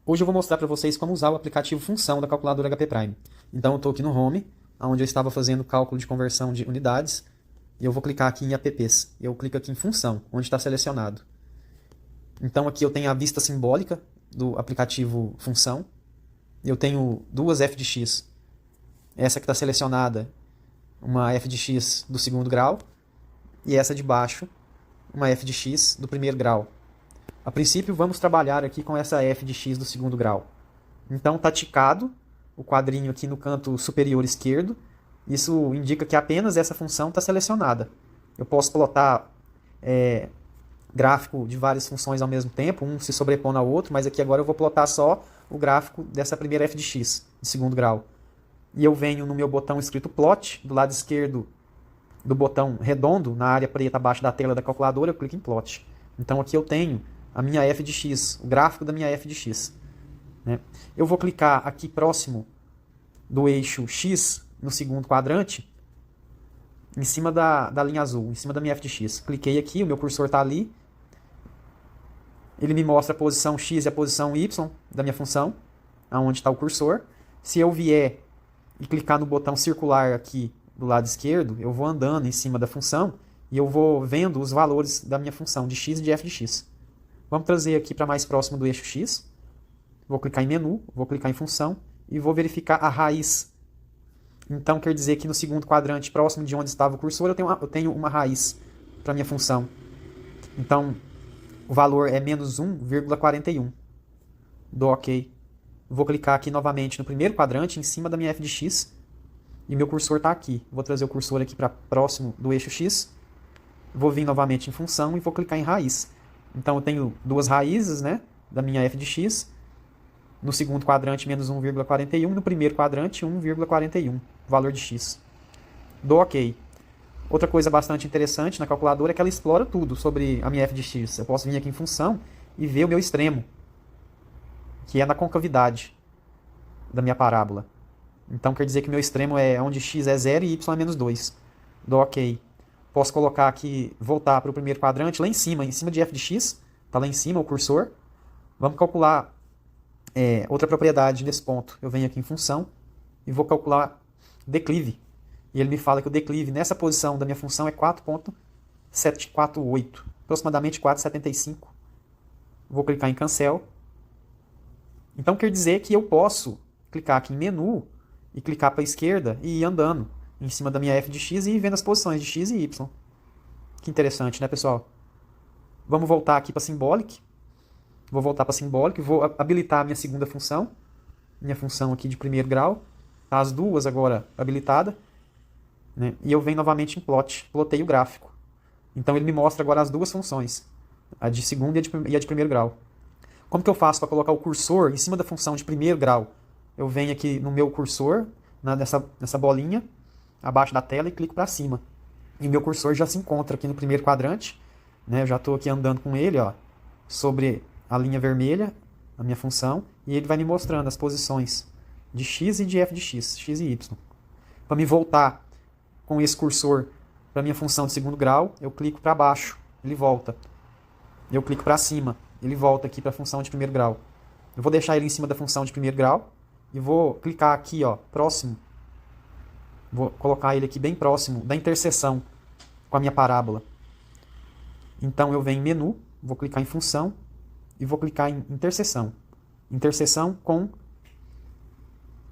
Hoje eu vou mostrar para vocês como usar o aplicativo Função da calculadora HP Prime. Então eu estou aqui no Home, onde eu estava fazendo o cálculo de conversão de unidades, e eu vou clicar aqui em Apps. Eu clico aqui em Função, onde está selecionado. Então aqui eu tenho a vista simbólica do aplicativo Função. Eu tenho duas f de x. Essa que está selecionada, uma f de x do segundo grau, e essa de baixo, uma f de x do primeiro grau. A princípio, vamos trabalhar aqui com essa f de x do segundo grau. Então, está ticado o quadrinho aqui no canto superior esquerdo. Isso indica que apenas essa função está selecionada. Eu posso plotar gráfico de várias funções ao mesmo tempo, um se sobrepondo ao outro, mas aqui agora eu vou plotar só o gráfico dessa primeira f de x, de segundo grau. E eu venho no meu botão escrito Plot, do lado esquerdo do botão redondo, na área preta abaixo da tela da calculadora, eu clico em Plot. Então aqui eu tenho a minha f de x, o gráfico da minha f de x. Né? Eu vou clicar aqui próximo do eixo x, no segundo quadrante, em cima da linha azul, em cima da minha f de x. Cliquei aqui, o meu cursor está ali. Ele me mostra a posição x e a posição y da minha função, aonde está o cursor. Se eu vier e clicar no botão circular aqui do lado esquerdo, eu vou andando em cima da função e eu vou vendo os valores da minha função de x e de f de x. Vamos trazer aqui para mais próximo do eixo x. Vou clicar em menu, vou clicar em função e vou verificar a raiz. Então quer dizer que no segundo quadrante, próximo de onde estava o cursor, eu tenho uma raiz para minha função. Então o valor é menos 1,41. Dou OK. Vou clicar aqui novamente no primeiro quadrante, em cima da minha f de x. E meu cursor está aqui. Vou trazer o cursor aqui para próximo do eixo x. Vou vir novamente em função e vou clicar em raiz. Então eu tenho duas raízes, né, da minha f de x. No segundo quadrante, menos 1,41. No primeiro quadrante, 1,41. Valor de x. Dou OK. Outra coisa bastante interessante na calculadora é que ela explora tudo sobre a minha f de x. Eu posso vir aqui em função e ver o meu extremo, que é na concavidade da minha parábola. Então quer dizer que meu extremo é onde x é 0 e y é menos 2. Dou OK. Posso colocar aqui, voltar para o primeiro quadrante, lá em cima de f de x. Está lá em cima o cursor. Vamos calcular outra propriedade nesse ponto. Eu venho aqui em função e vou calcular declive. E ele me fala que o declive nessa posição da minha função é 4,748, aproximadamente 4,75. Vou clicar em cancel. Então quer dizer que eu posso clicar aqui em menu e clicar para a esquerda e ir andando em cima da minha f de x e ir vendo as posições de x e y. Que interessante, né, pessoal? Vamos voltar aqui para Symbolic. Vou voltar para Symbolic, vou habilitar a minha segunda função. Minha função aqui de primeiro grau. Tá as duas agora habilitadas. Né? E eu venho novamente em Plot. Plotei o gráfico. Então ele me mostra agora as duas funções. A de segundo e a de primeiro grau. Como que eu faço para colocar o cursor em cima da função de primeiro grau? Eu venho aqui no meu cursor, nessa bolinha, abaixo da tela, e clico para cima. E o meu cursor já se encontra aqui no primeiro quadrante. Né? Eu já estou aqui andando com ele, ó, sobre a linha vermelha, a minha função, e ele vai me mostrando as posições de x e de f de x, x e y. Para me voltar com esse cursor para a minha função de segundo grau, eu clico para baixo, ele volta. Eu clico para cima, ele volta aqui para a função de primeiro grau. Eu vou deixar ele em cima da função de primeiro grau e vou clicar aqui, ó, próximo. Vou colocar ele aqui bem próximo da interseção com a minha parábola. Então eu venho em menu, vou clicar em função e vou clicar em interseção. Interseção com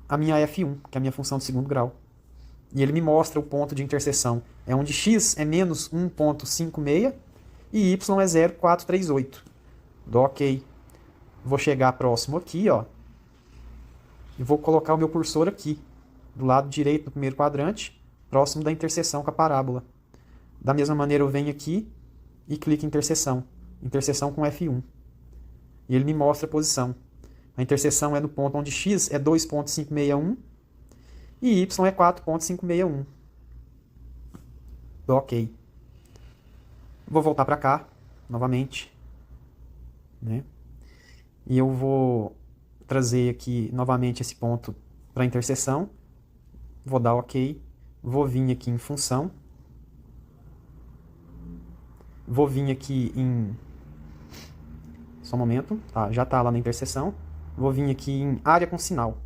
a minha f1, que é a minha função de segundo grau. E ele me mostra o ponto de interseção. É onde x é menos 1,56 e y é 0,438. Dou OK. Vou chegar próximo aqui, ó. E vou colocar o meu cursor aqui, do lado direito do primeiro quadrante, próximo da interseção com a parábola. Da mesma maneira eu venho aqui e clico em interseção. Interseção com F1. E ele me mostra a posição. A interseção é no ponto onde x é 2,561 e y é 4,561. Dou OK. Vou voltar para cá, novamente. Né? E eu vou trazer aqui novamente esse ponto para a interseção. Vou dar OK. Vou vir aqui em função. Vou vir aqui em... Só um momento. Tá, já está lá na interseção. vou vir aqui em área com sinal.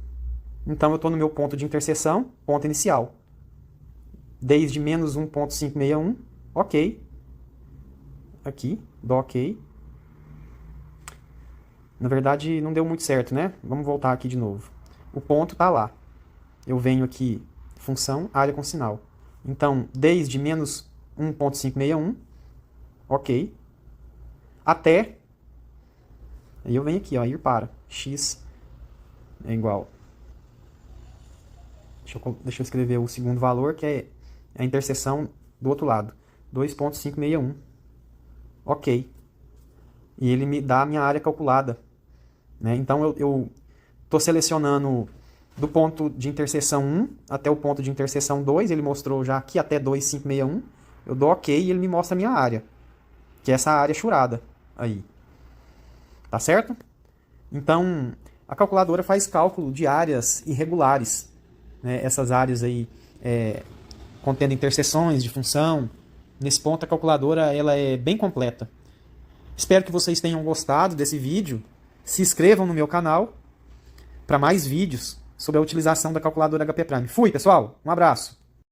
Então eu estou no meu ponto de interseção, ponto inicial. Desde menos 1.561, ok. Aqui, dou ok. Na verdade, não deu muito certo, né? Vamos voltar aqui de novo. O ponto está lá. Eu venho aqui, função, área com sinal. Então, desde menos 1.561, ok. Até, aí eu venho aqui, ó, ir para. X é igual. Deixa eu escrever o segundo valor, que é a interseção do outro lado. 2.561. Ok. E ele me dá a minha área calculada. Né? Então eu estou selecionando do ponto de interseção 1 até o ponto de interseção 2. Ele mostrou já aqui até 2.561. Eu dou ok e ele me mostra a minha área. Que é essa área churada aí. Tá certo? Então, a calculadora faz cálculo de áreas irregulares. Né? Essas áreas aí contendo interseções de função. Nesse ponto, a calculadora ela é bem completa. Espero que vocês tenham gostado desse vídeo. Se inscrevam no meu canal para mais vídeos sobre a utilização da calculadora HP Prime. Fui, pessoal! Um abraço!